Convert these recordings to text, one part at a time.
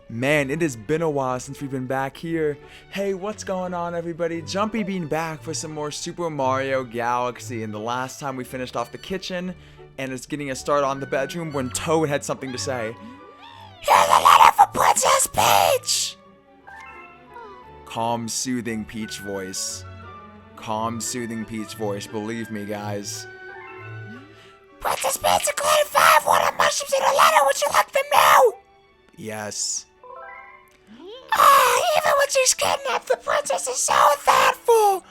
Man, it has been a while since we've been back here. Hey, what's going on, everybody? Jumpy Bean back for some more Super Mario Galaxy. And the last time we finished off the kitchen, and it's getting a start on the bedroom when Toad had something to say. Here's a letter for Princess Peach! Calm, soothing Peach voice. Calm, soothing Peach voice, believe me, guys. Princess Peach declared 5 water mushrooms in her letter. Would you like them now? Yes. Even when she's kidnapped, the princess is so thoughtful.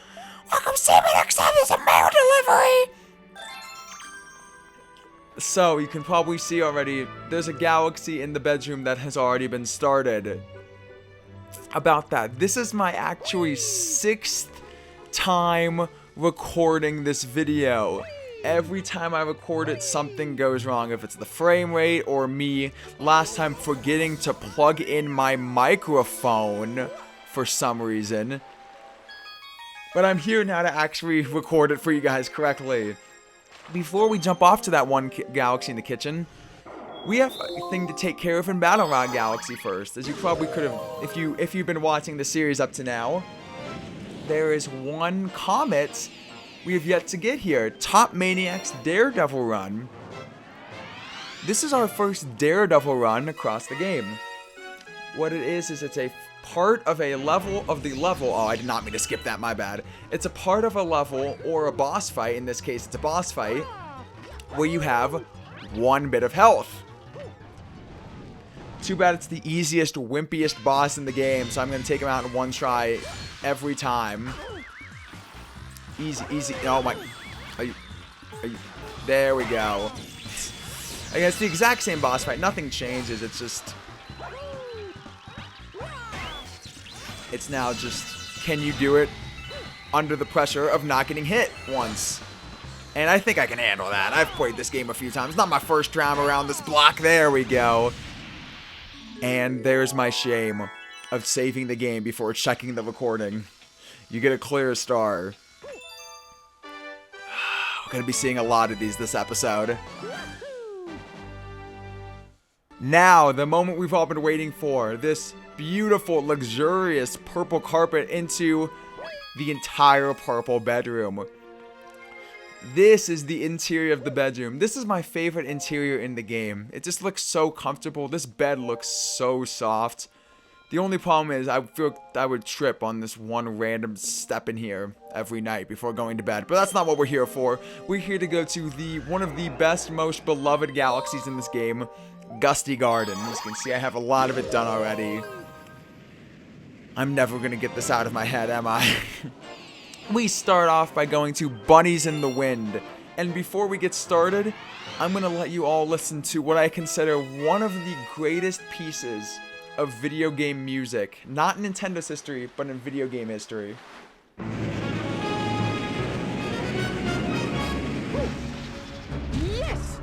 Welcome, see me next time there's a mail delivery. So, you can probably see already, there's a galaxy in the bedroom that has already been started. About that, this is my actually 6th time recording this video. Every time I record it, something goes wrong. If it's the frame rate or me, last time forgetting to plug in my microphone for some reason. But I'm here now to actually record it for you guys correctly. Before we jump off to that one galaxy in the kitchen, we have a thing to take care of in Battle Rock Galaxy first. As you probably could have, if you've been watching the series up to now, there is one comet we have yet to get here. Top Maniac's Daredevil run. This is our first Daredevil run across the game. What it is it's a part of a level of the level. Oh, I did not mean to skip that, my bad. It's a part of a level or a boss fight. In this case, it's a boss fight where you have 1 bit of health. Too bad it's the easiest, wimpiest boss in the game, so I'm going to take him out in one try every time. Easy, easy. Oh my. Are you, there we go. I guess the exact same boss fight. Nothing changes. It's just. It's now just. Can you do it under the pressure of not getting hit once? And I think I can handle that. I've played this game a few times. Not my first time around this block. There we go. And there's my shame of saving the game before checking the recording. You get a clear star. We're going to be seeing a lot of these this episode. Now, the moment we've all been waiting for. This beautiful, luxurious purple carpet into the entire purple bedroom. This is the interior of the bedroom. This is my favorite interior in the game. It just looks so comfortable. This bed looks so soft. The only problem is I feel I would trip on this one random step in here every night before going to bed. But that's not what we're here for. We're here to go to one of the best, most beloved galaxies in this game, Gusty Garden. As you can see, I have a lot of it done already. I'm never going to get this out of my head, am I? We start off by going to Bunnies in the Wind. And before we get started, I'm going to let you all listen to what I consider one of the greatest pieces of video game music. Not in Nintendo's history, but in video game history. Yes!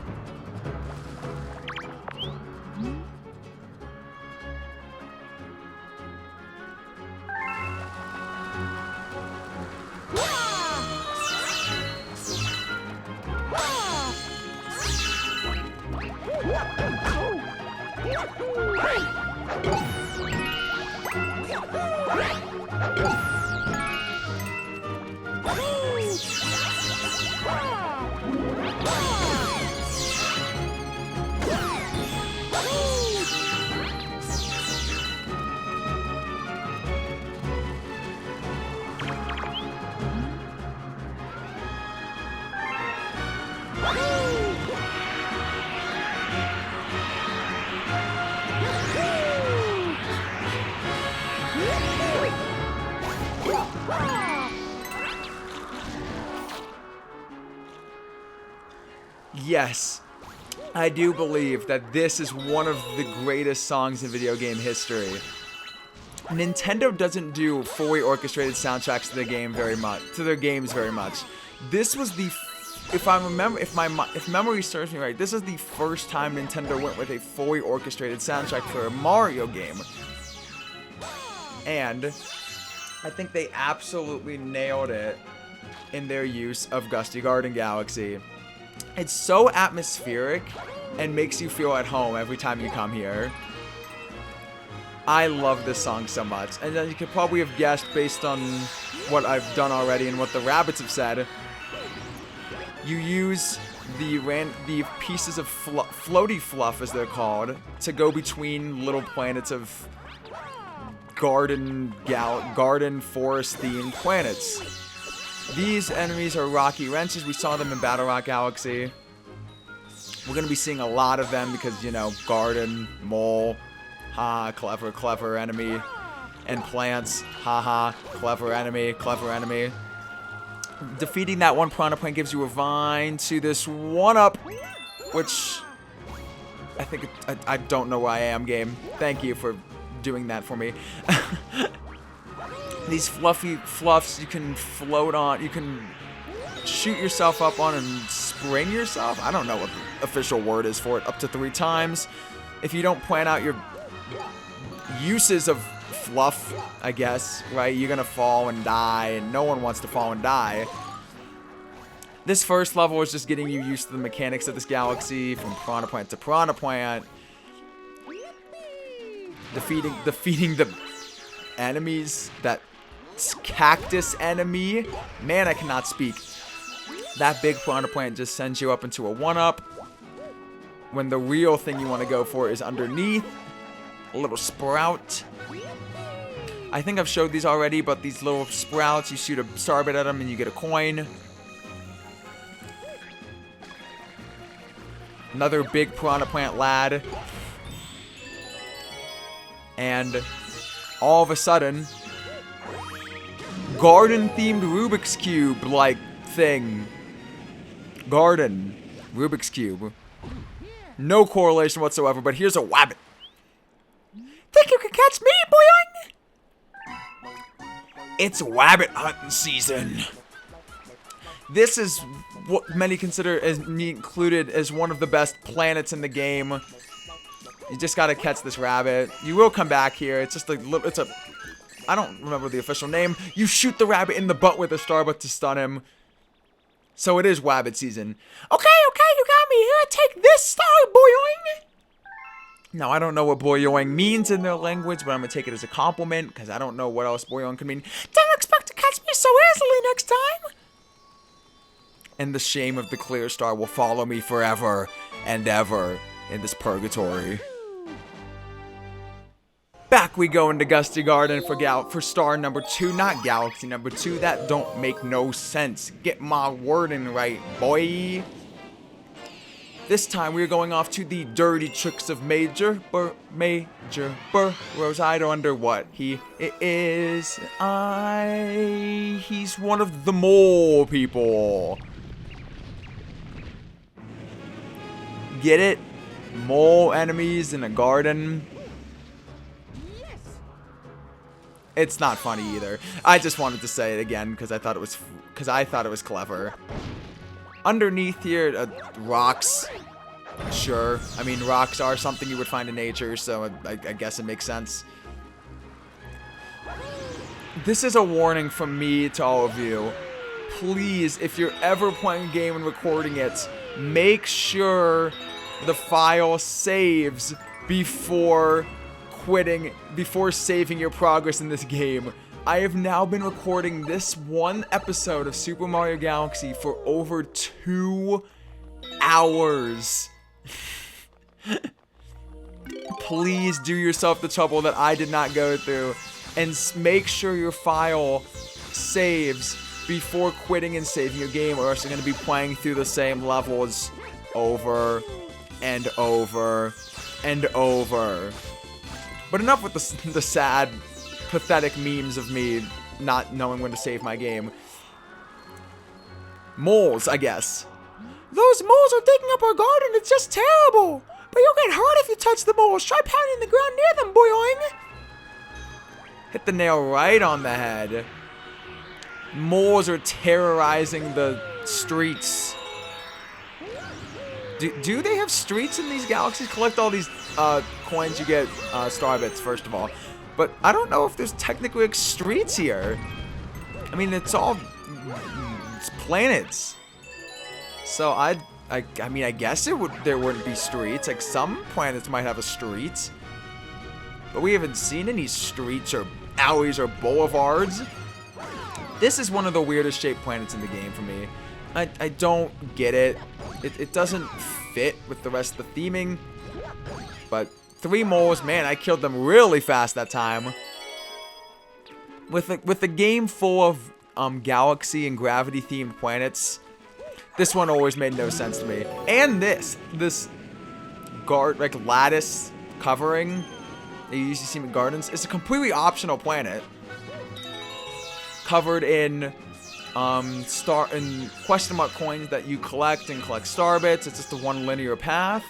Yes, I do believe that this is one of the greatest songs in video game history. Nintendo doesn't do fully orchestrated soundtracks to their games very much. This was the, if memory serves me right, this is the first time Nintendo went with a fully orchestrated soundtrack for a Mario game. And I think they absolutely nailed it in their use of Gusty Garden Galaxy. It's so atmospheric and makes you feel at home every time you come here. I love this song so much. And as you could probably have guessed based on what I've done already and what the rabbits have said, you use the pieces of floaty fluff, as they're called, to go between little planets of garden forest themed planets. These enemies are rocky wrenches. We saw them in Battle Rock Galaxy. We're going to be seeing a lot of them because, you know, garden, mole, haha, clever enemy, and plants, haha, clever enemy. Defeating that one Piranha Plant gives you a vine to this 1-up, which I think, I don't know where I am, game. Thank you for doing that for me. These fluffy fluffs you can float on, you can shoot yourself up on and spring yourself. I don't know what the official word is for it, up to 3 times. If you don't plan out your uses of fluff, I guess, right, you're gonna fall and die, and no one wants to fall and die. This first level is just getting you used to the mechanics of this galaxy, from Piranha Plant to Piranha Plant. Defeating the enemies, that cactus enemy. Man, I cannot speak. That big Piranha Plant just sends you up into a 1-up. When the real thing you want to go for is underneath. A little sprout. I think I've showed these already, but these little sprouts, you shoot a starbit at them and you get a coin. Another big Piranha Plant lad. And all of a sudden, garden-themed Rubik's Cube-like thing. Garden. Rubik's Cube. No correlation whatsoever, but here's a wabbit. Think you can catch me, boyoing? It's wabbit hunting season. This is what many consider, as me included, as one of the best planets in the game. You just gotta catch this rabbit. You will come back here. It's just I don't remember the official name. You shoot the rabbit in the butt with a starbutt to stun him. So it is wabbit season. Okay, you got me. Here, take this star, boyoing. Now, I don't know what boyoing means in their language, but I'm gonna take it as a compliment, because I don't know what else boyoing could mean. Don't expect to catch me so easily next time. And the shame of the clear star will follow me forever and ever in this purgatory. Back we go into Gusty Garden for star number 2, not galaxy number 2. That don't make no sense. Get my wording right, boy. This time we are going off to the dirty tricks of Major Burrows. I don't wonder what he is. He's one of the mole people. Get it? Mole enemies in a garden. It's not funny either. I just wanted to say it again because I thought it was clever. Underneath here, rocks. Sure. I mean, rocks are something you would find in nature, so I guess it makes sense. This is a warning from me to all of you. Please, if you're ever playing a game and recording it, make sure the file saves before saving your progress in this game. I have now been recording this one episode of Super Mario Galaxy for over 2 hours. Please do yourself the trouble that I did not go through and make sure your file saves before quitting and saving your game, or else you're going to be playing through the same levels over and over and over. But enough with the sad, pathetic memes of me not knowing when to save my game. Moles, I guess. Those moles are digging up our garden. It's just terrible. But you'll get hurt if you touch the moles. Try pounding the ground near them, boyoing. Hit the nail right on the head. Moles are terrorizing the streets. Do they have streets in these galaxies? Collect all these coins, you get star bits, first of all. But I don't know if there's technically like streets here. I mean, it's planets. So I mean, I guess there wouldn't be streets. Like, some planets might have a street. but we haven't seen any streets or alleys or boulevards. This is one of the weirdest shaped planets in the game for me. I don't get it. It doesn't fit with the rest of the theming. But 3 moles, man, I killed them really fast that time. With a game full of galaxy and gravity themed planets, this one always made no sense to me. And this lattice covering that you usually see in gardens, it's a completely optional planet. Covered in question mark coins that you collect star bits. It's just a one linear path.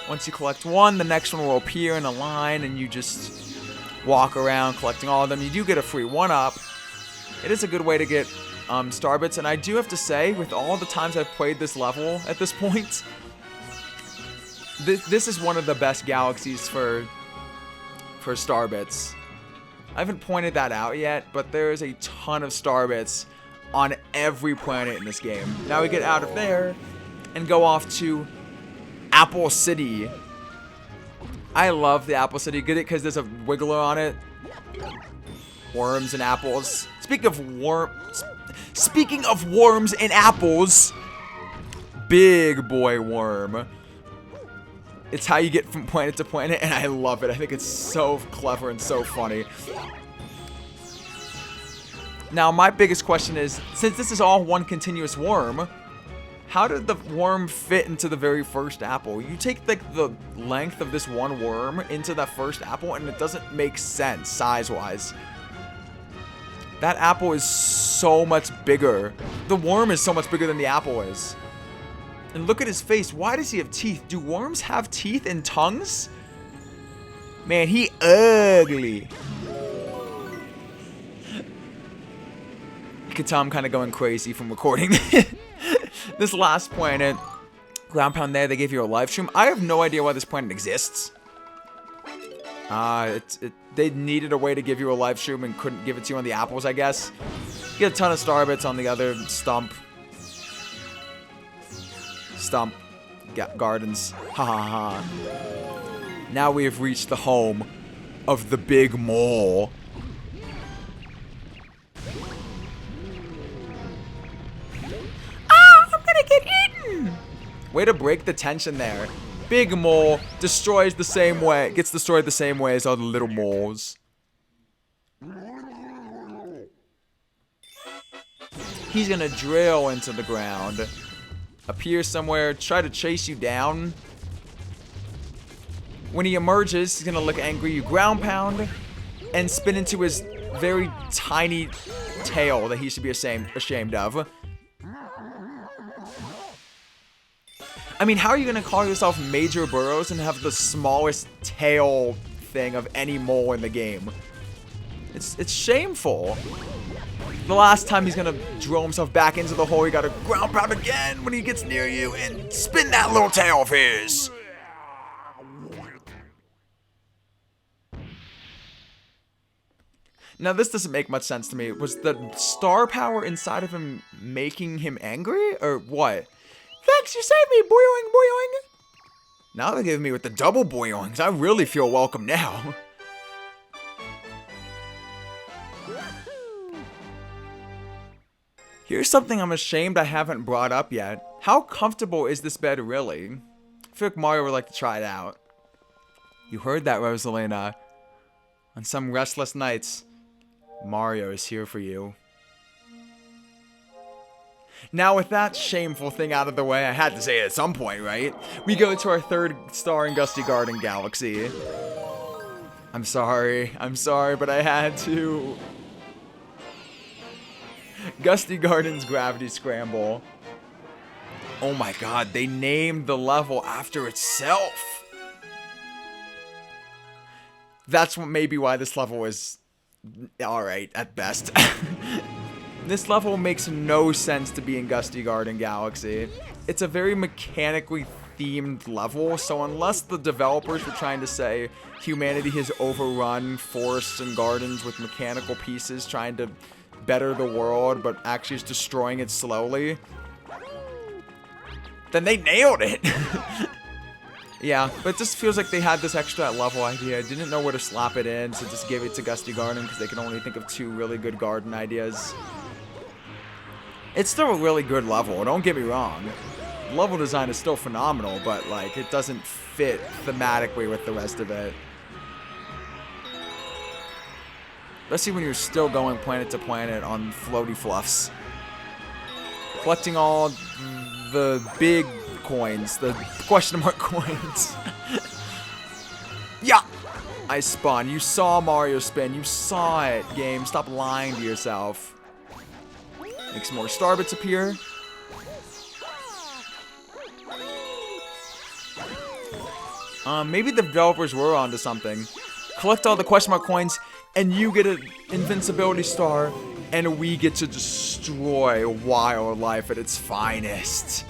Once you collect one, the next one will appear in a line, and you just walk around collecting all of them. You do get a free 1-up. It is a good way to get star bits, and I do have to say, with all the times I've played this level at this point, this is one of the best galaxies for star bits. I haven't pointed that out yet, but there is a ton of star bits on every planet in this game. Now we get out of there and go off to Apple City. I love the Apple City. Get it? Because there's a wiggler on it. Worms and apples. Speaking of worms and apples, big boy worm. It's how you get from planet to planet, and I love it. I think it's so clever and so funny. Now, my biggest question is, since this is all one continuous worm, how did the worm fit into the very first apple? You take the length of this one worm into that first apple, and it doesn't make sense size-wise. That apple is so much bigger. The worm is so much bigger than the apple is. And look at his face. Why does he have teeth? Do worms have teeth and tongues? Man, he ugly. You can tell I'm kind of going crazy from recording this last planet. Ground pound there, they gave you a live stream. I have no idea why this planet exists. They needed a way to give you a live stream and couldn't give it to you on the apples, I guess. You get a ton of star bits on the other stump gardens. Ha ha ha. Now we have reached the home of the big mole. Ah, I'm gonna get eaten! Way to break the tension there. Big mole destroys the same way, gets destroyed the same way as all the little moles. He's gonna drill into the ground. Appear somewhere, try to chase you down. When he emerges, he's gonna look angry. You ground pound and spin into his very tiny tail that he should be ashamed of. I mean, how are you gonna call yourself Major Burrows and have the smallest tail thing of any mole in the game? It's shameful. The last time he's gonna drill himself back into the hole, you gotta ground pound again when he gets near you and spin that little tail of his. Now, this doesn't make much sense to me. Was the star power inside of him making him angry, or what? Thanks, you saved me, boing, boing. Now they're giving me with the double boings. I really feel welcome now. Here's something I'm ashamed I haven't brought up yet. How comfortable is this bed really? I feel like Mario would like to try it out. You heard that, Rosalina. On some restless nights, Mario is here for you. Now, with that shameful thing out of the way, I had to say it at some point, right? We go to our 3rd star in Gusty Garden Galaxy. I'm sorry, but I had to. Gusty Garden's Gravity Scramble. Oh my god, they named the level after itself. That's maybe why this level is alright at best. This level makes no sense to be in Gusty Garden Galaxy. It's a very mechanically themed level, so unless the developers were trying to say humanity has overrun forests and gardens with mechanical pieces trying to better the world, but actually is destroying it slowly, then they nailed it. Yeah, but it just feels like they had this extra level idea. Didn't know where to slap it in, so just gave it to Gusty Garden because they can only think of 2 really good garden ideas. It's still a really good level, don't get me wrong. Level design is still phenomenal, but like it doesn't fit thematically with the rest of it. Especially when you're still going planet to planet on floaty fluffs. Collecting all the big coins, the question mark coins. Yeah! I spun. You saw Mario spin. You saw it, game. Stop lying to yourself. Make some more star bits appear. Maybe the developers were onto something. Collect all the question mark coins, and you get an invincibility star, and we get to destroy wildlife at its finest.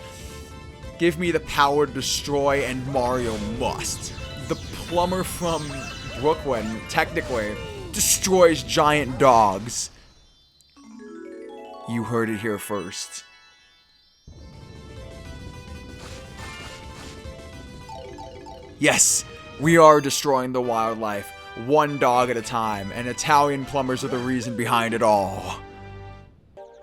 Give me the power to destroy, and Mario must. The plumber from Brooklyn, technically, destroys giant dogs. You heard it here first. Yes, we are destroying the wildlife, 1 dog at a time, and Italian plumbers are the reason behind it all.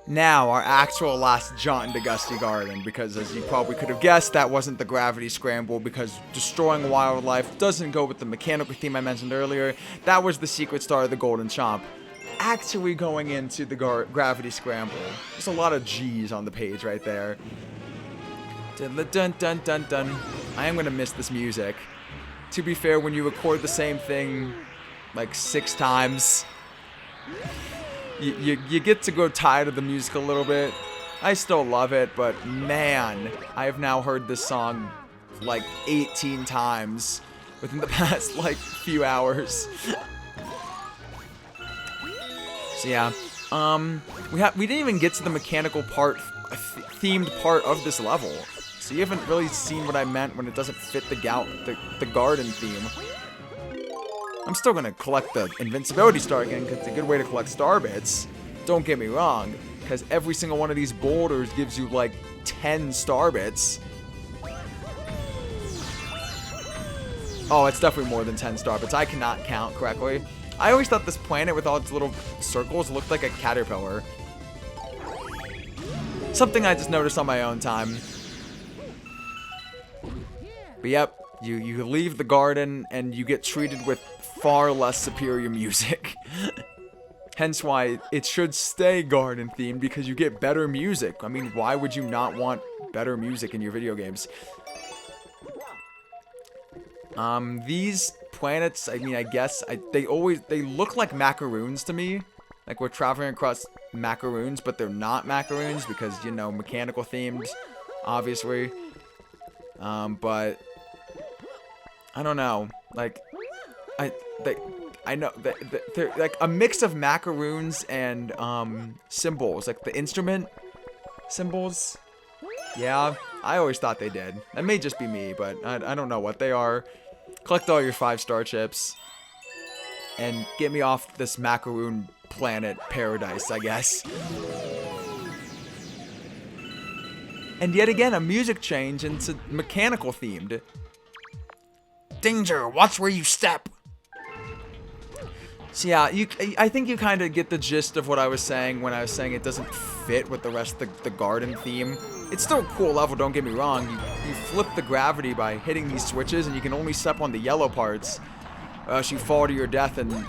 Now, our actual last jaunt into Gusty Garden, because as you probably could have guessed, that wasn't the gravity scramble, because destroying wildlife doesn't go with the mechanical theme I mentioned earlier. That was the secret star of the Golden Chomp. Actually going into the gravity scramble. There's a lot of G's on the page right there. Dun dun dun dun dun. I am gonna miss this music. To be fair, when you record the same thing like 6 times, you get to grow tired of the music a little bit. I still love it, but man, I have now heard this song like 18 times within the past like few hours. So yeah, we didn't even get to the mechanical part, themed part of this level. So you haven't really seen what I meant when it doesn't fit the garden theme. I'm still gonna collect the invincibility star again because it's a good way to collect star bits. Don't get me wrong, because every single one of these boulders gives you like 10 star bits. Oh, it's definitely more than 10 star bits. I cannot count correctly. I always thought this planet with all its little circles looked like a caterpillar. Something I just noticed on my own time. But yep, you leave the garden and you get treated with far less superior music. Hence why it should stay garden themed, because you get better music. I mean, why would you not want better music in your video games? These planets, I mean, I guess they look like macaroons to me. Like we're traveling across macaroons, but they're not macaroons because, you know, mechanical themed, obviously. But I don't know. Like I know that they're like a mix of macaroons and symbols, like the instrument symbols. Yeah, I always thought they did. That may just be me, but I don't know what they are. Collect all your 5-star chips and get me off this macaroon planet paradise, I guess. And yet again, a music change into mechanical themed. Danger! Watch where you step! So yeah, I think you kind of get the gist of what I was saying when I was saying it doesn't fit with the rest of the garden theme. It's still a cool level, don't get me wrong. You flip the gravity by hitting these switches, and you can only step on the yellow parts. Or else you fall to your death and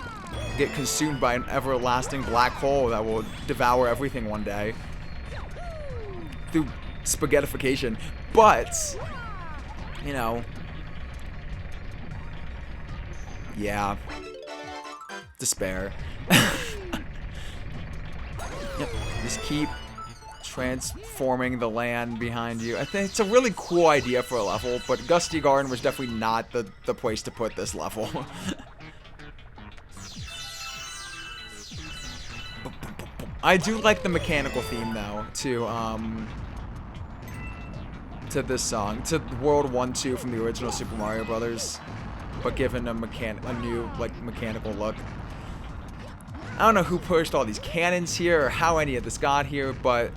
get consumed by an everlasting black hole that will devour everything one day. Through spaghettification. But, you know. Yeah. Despair. Yep, just keep transforming the land behind you. I think it's a really cool idea for a level, but Gusty Garden was definitely not the place to put this level. I do like the mechanical theme though to this song, to World 1-2 from the original Super Mario Brothers, but given a new like mechanical look. I don't know who pushed all these cannons here or how any of this got here, but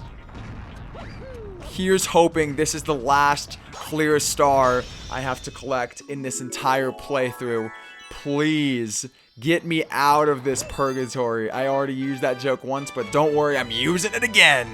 Here's hoping this is the last clear star I have to collect in this entire playthrough. Please get me out of this purgatory. I already used that joke once, but don't worry, I'm using it again.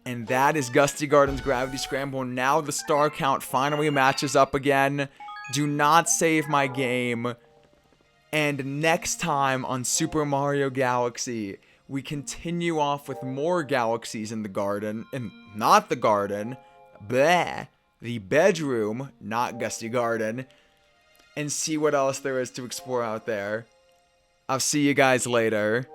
And that is Gusty Garden's Gravity Scramble. Now the star count finally matches up again. Do not save my game. And next time on Super Mario Galaxy, we continue off with more galaxies in the garden. And not the garden. Bleh. The bedroom, not Gusty Garden. And see what else there is to explore out there. I'll see you guys later.